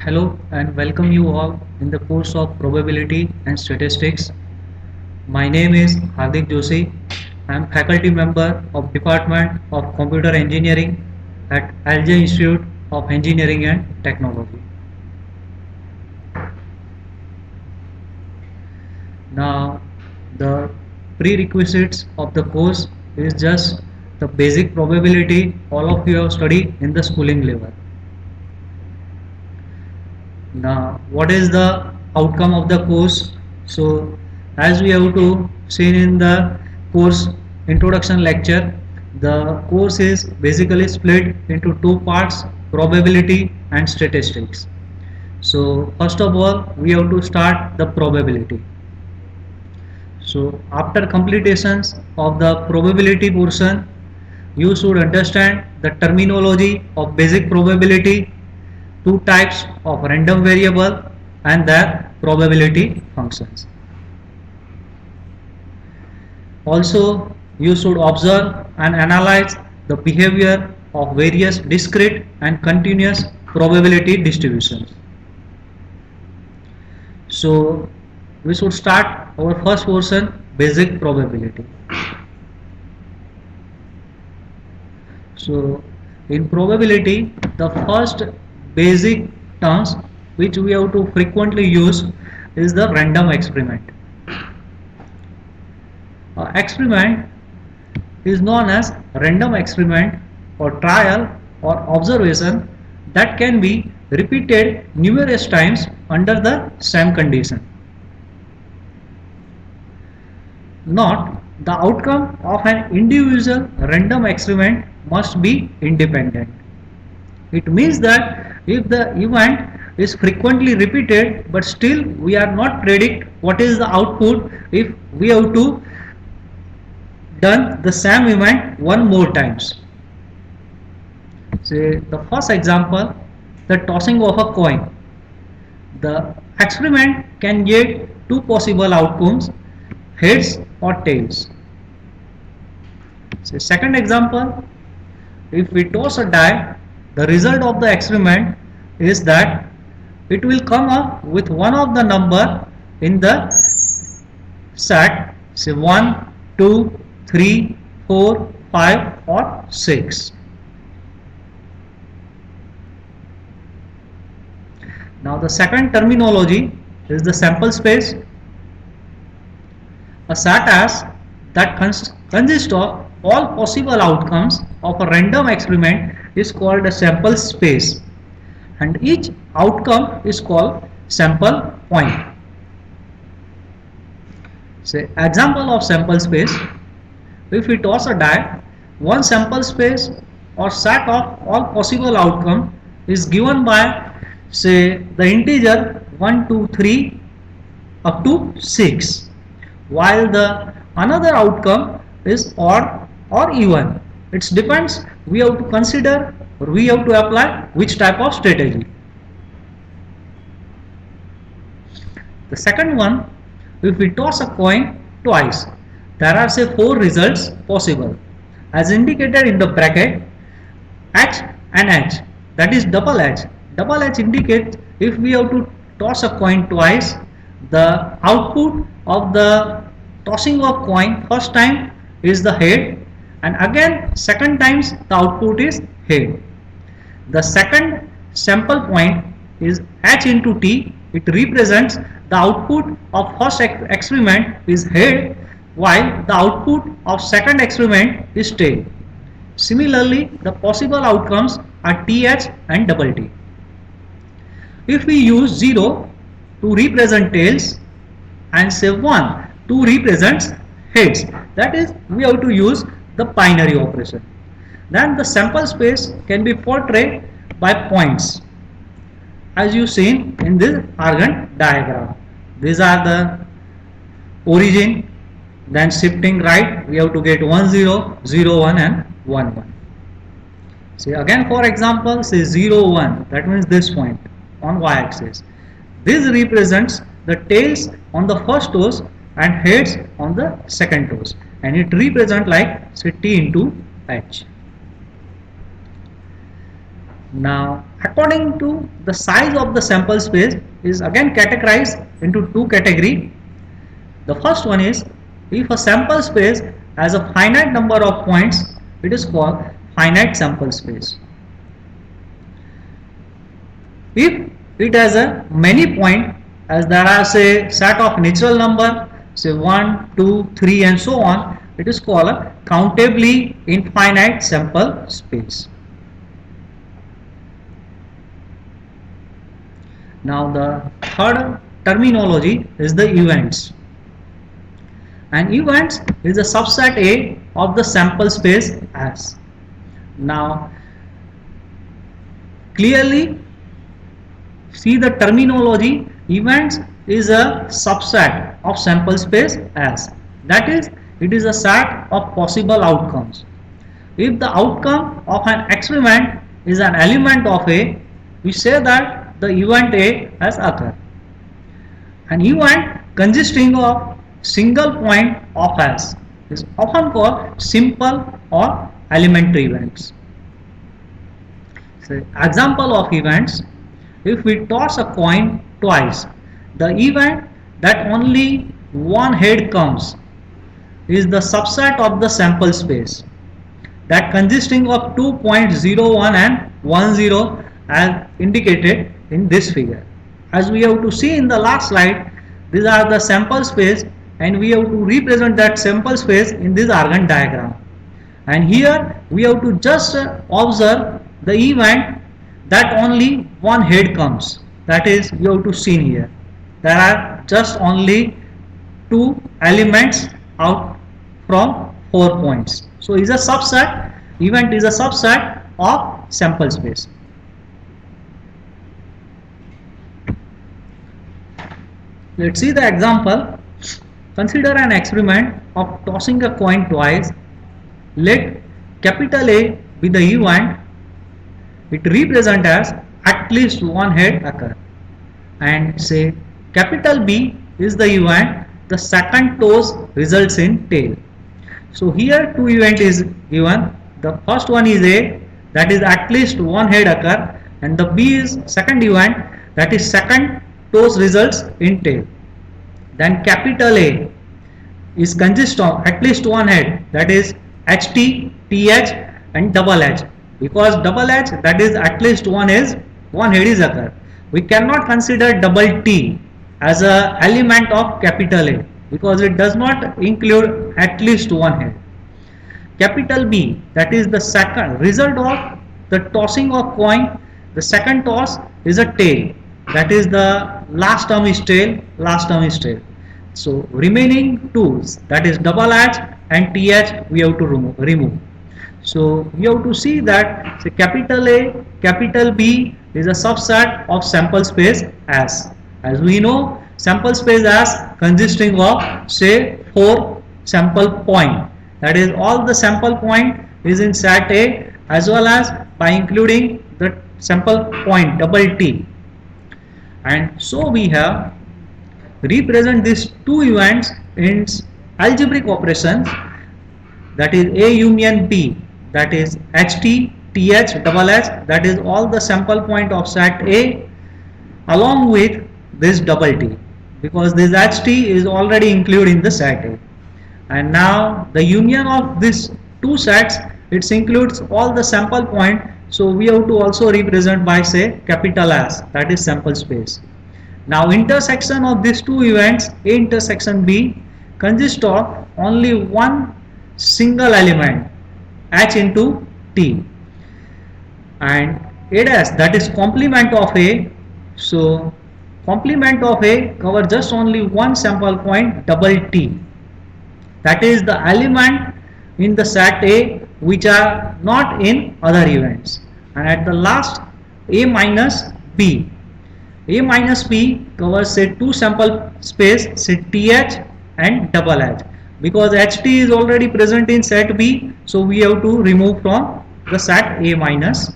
Hello and welcome you all in the course of Probability and Statistics. My name is Hardik Joshi. I am faculty member of Department of Computer Engineering at Alger Institute of Engineering and Technology. Now, the prerequisites of the course is just the basic probability all of you have studied in the schooling level. Now, what is the outcome of the course? So, as we have to seen in the course introduction lecture, the course is basically split into two parts: probability and statistics. So, first of all, we have to start the probability. So, after completions of the probability portion, you should understand the terminology of basic probability, two types of random variable and their probability functions. Also, you should observe and analyze the behavior of various discrete and continuous probability distributions. So, we should start our first portion, basic probability. So, in probability, the first basic terms which we have to frequently use is the random experiment. Experiment is known as random experiment or trial or observation that can be repeated numerous times under the same condition. Note, the outcome of an individual random experiment must be independent. It means that if the event is frequently repeated but still we are not predict what is the output if we have to done the same event one more times. Say the first example, the tossing of a coin. The experiment can get two possible outcomes, heads or tails. Say second example, if we toss a die, the result of the experiment is that it will come up with one of the number in the set, say 1, 2, 3, 4, 5 or 6. Now the second terminology is the sample space. A set S that consists of all possible outcomes of a random experiment is called a sample space, and each outcome is called sample point. Say example of sample space, if we toss a die, one sample space or set of all possible outcome is given by, say, the integer 1, 2, 3 up to 6, while the another outcome is odd or even. It depends, we have to consider or we have to apply which type of strategy. The second one, if we toss a coin twice, there are say 4 results possible as indicated in the bracket H and H, that is double H. Double H indicates if we have to toss a coin twice, the output of the tossing of coin first time is the head and again second times the output is head. The second sample point is H into T. It represents the output of first experiment is head while the output of second experiment is tail. Similarly, the possible outcomes are TH and double T. If we use 0 to represent tails and say 1 to represent heads, that is we have to use the binary operation. Then the sample space can be portrayed by points as you seen in this Argand diagram. These are the origin, then shifting right we have to get 1 0, 0 1 and 1 1. See again for example, say 0 1, that means this point on y-axis. This represents the tails on the first toes and heads on the second toes, and it represents like say T into H. Now, according to the size of the sample space is again categorized into two categories. The first one is if a sample space has a finite number of points, it is called finite sample space. If it has a many point, as there are say set of natural number, say 1, 2, 3 and so on, it is called a countably infinite sample space. Now the third terminology is the events. And events is a subset A of the sample space S. Now clearly see the terminology, events is a subset of sample space S. That is, it is a set of possible outcomes. If the outcome of an experiment is an element of A, we say that the event A has occurred. An event consisting of single point of S is often called simple or elementary events. So, example of events, if we toss a coin twice, the event that only one head comes is the subset of the sample space that consisting of 2.01 and 10 as indicated in this figure. As we have to see in the last slide, these are the sample space and we have to represent that sample space in this Argand diagram. And here we have to just observe the event that only one head comes. That is, you have to see here. There are just only two elements out from 4 points. So is a subset, event is a subset of sample space. Let's see the example. Consider an experiment of tossing a coin twice. Let capital A be the event. It represents as at least one head occur. And say capital B is the event. The second toss results in tail. So here two event is given. The first one is A, that is at least one head occur, and the B is second event, that is second toss results in tail. Then capital A is consist of at least one head, that is HT, TH and double H. Because double H, that is at least one head is occur. We cannot consider double T as a element of capital A because it does not include at least one head. Capital B, that is the second result of the tossing of coin. The second toss is a tail, that is the last term is tail, last term is tail. So remaining twos, that is double H and TH, we have to remove. So you have to see that say capital A, capital B is a subset of sample space S. As we know, sample space S consisting of say 4 sample point. That is, all the sample point is in set A as well as by including the sample point double T. And so we have represent these two events in algebraic operations, that is A union B, that is HT, TH, double H, that is all the sample point of set A along with this double T, because this HT is already included in the set A. And now the union of these two sets, it includes all the sample point, so we have to also represent by say capital S, that is sample space. Now intersection of these two events A intersection B consists of only one single element H into T, and A dash, that is complement of A. So complement of A covers just only one sample point double T, that is the element in the set A which are not in other events. And at the last A minus B, A minus B covers say two sample space say TH and double H, because HT is already present in set B, so we have to remove from the set A minus B.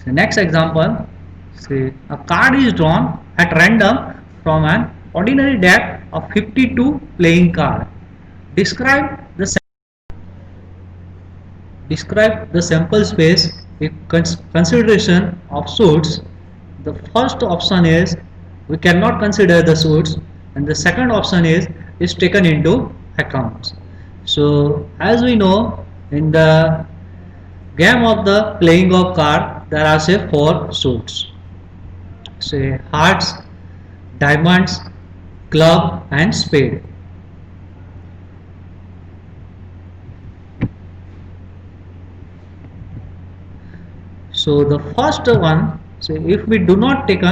So next example, say a card is drawn at random from an ordinary deck of 52 playing card. Describe the describe the sample space with consideration of suits. The first option is we cannot consider the suits, and the second option is taken into account. So as we know, in the game of the playing of card, there are say four suits, say hearts, diamonds, club and spade. So the first one, so if we do not take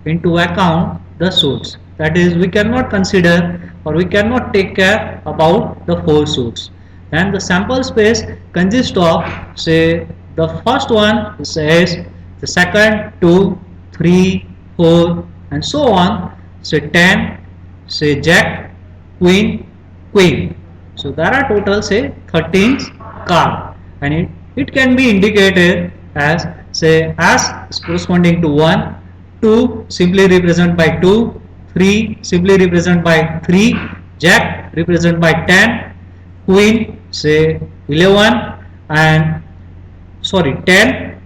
into account the suits, that is we cannot consider or we cannot take care about the four suits, then the sample space consists of say the first one says the second 2, 3, 4 and so on, say 10, say jack, queen, queen. So there are total say 13 cards, and it can be indicated as say as corresponding to 1, 2 simply represent by 2, 3 simply represent by 3, jack represent by 10, queen say 11 and sorry 10,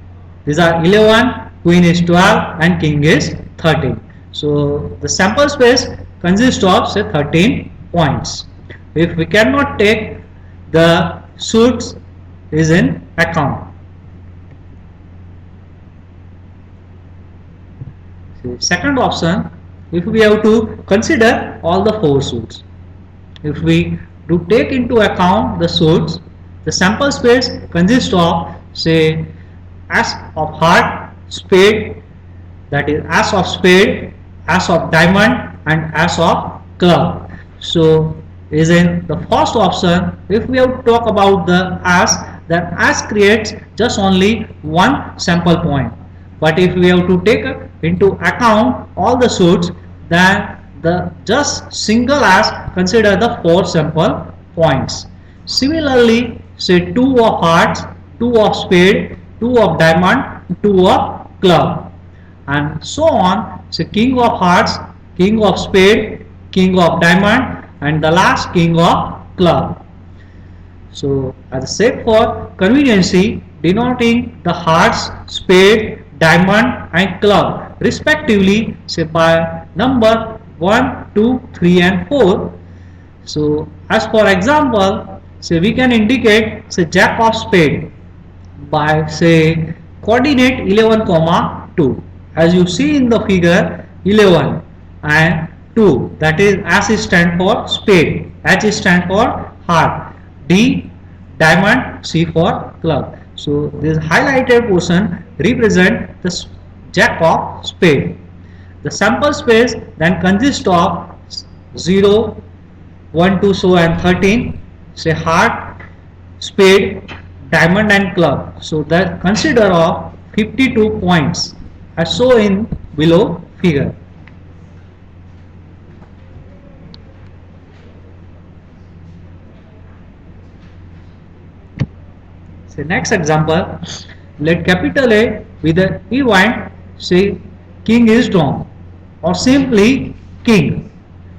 these are 11, queen is 12 and king is 13. So the sample space consists of say 13 points. If we cannot take the suits is in account. Second option, if we have to consider all the four suits, if we do take into account the suits, the sample space consists of say as of heart, spade, that is as of spade, as of diamond and as of club. So is in the first option. If we have to talk about the as, then as creates just only one sample point, but if we have to take into account all the suits, then the just single as consider the four sample points. Similarly, say 2 of hearts, 2 of spade, 2 of diamond, 2 of club and so on. Say king of hearts, king of spade, king of diamond and the last king of club. So as a sake for conveniency, denoting the hearts, spade, diamond and club respectively say by number 1, 2, 3 and 4. So as for example, say we can indicate say jack of spade by say coordinate 11, 2. As you see in the figure, 11 and 2, that is S is stand for spade, H is stand for heart, D diamond, C for club. So this highlighted portion represent the jack of spade. The sample space then consists of 0, 1, 2, so and 13, say heart, spade, diamond and club. So that consider of 52 points as shown in below figure. So next example, let capital A with the event say king is drawn or simply king,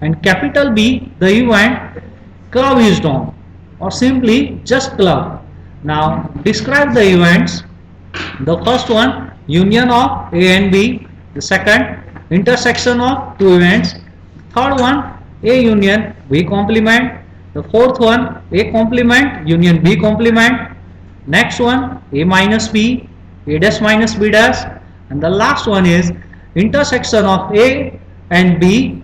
and capital B the event club is drawn or simply just club. Now describe the events. The first one, union of A and B. The second, intersection of two events. Third one, A union B complement. The fourth one, A complement union B complement. Next one, A minus B, A dash minus B dash. And the last one is intersection of A and B,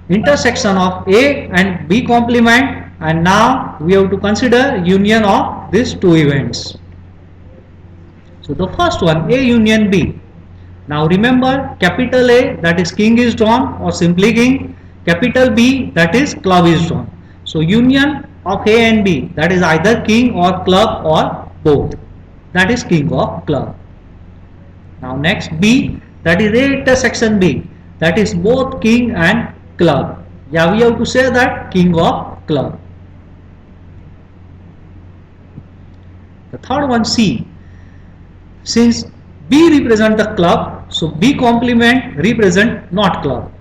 intersection of A and B complement. And now we have to consider union of these two events. So the first one, A union B. Now remember, capital A that is king is drawn or simply king, capital B that is club is drawn. So union of A and B, that is either king or club or both, that is king of club. Now next B, that is A intersection B, that is both king and club. Yeah, we have to say that king of club. The third one, C. Since B represent the club, so B complement represent not club,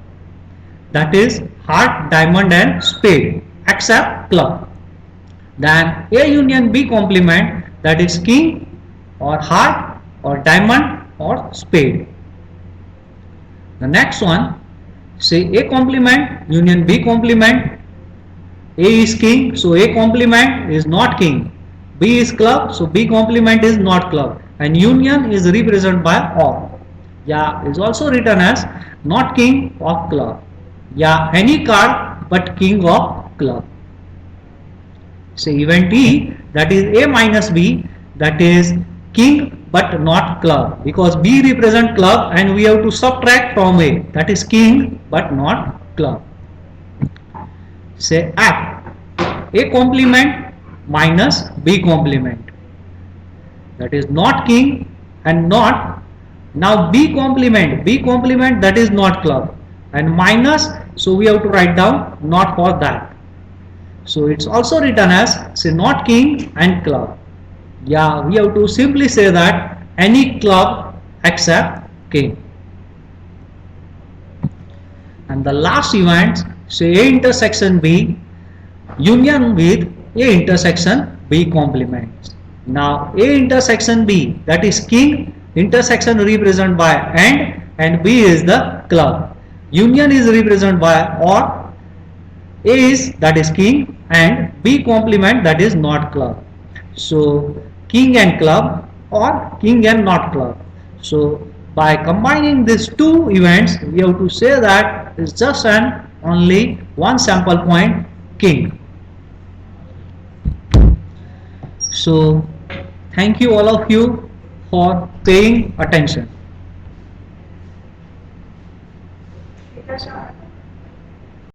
that is heart, diamond and spade except club. Then A union B complement, that is king or heart or diamond or spade. The next one, say A complement union B complement. A is king, so A complement is not king. B is club, so B complement is not club. And union is represented by or. Yeah, is also written as not king of club. Yeah, any card but king of club. Say event E, that is A minus B, that is king but not club, because B represent club and we have to subtract from A, that is king but not club. Say F, A complement minus B complement, that is not king and not. Now B complement, that is not club and minus, so we have to write down not for that. So it's also written as, say, not king and club. Yeah, we have to simply say that any club except king. And the last event, say A intersection B union with A intersection B complement. Now A intersection B, that is king, intersection represented by and B is the club. Union is represented by or, A is, that is king, and B complement, that is not club. So king and club or king and not club. So by combining these two events, we have to say that it's just an only one sample point, king. So thank you all of you for paying attention.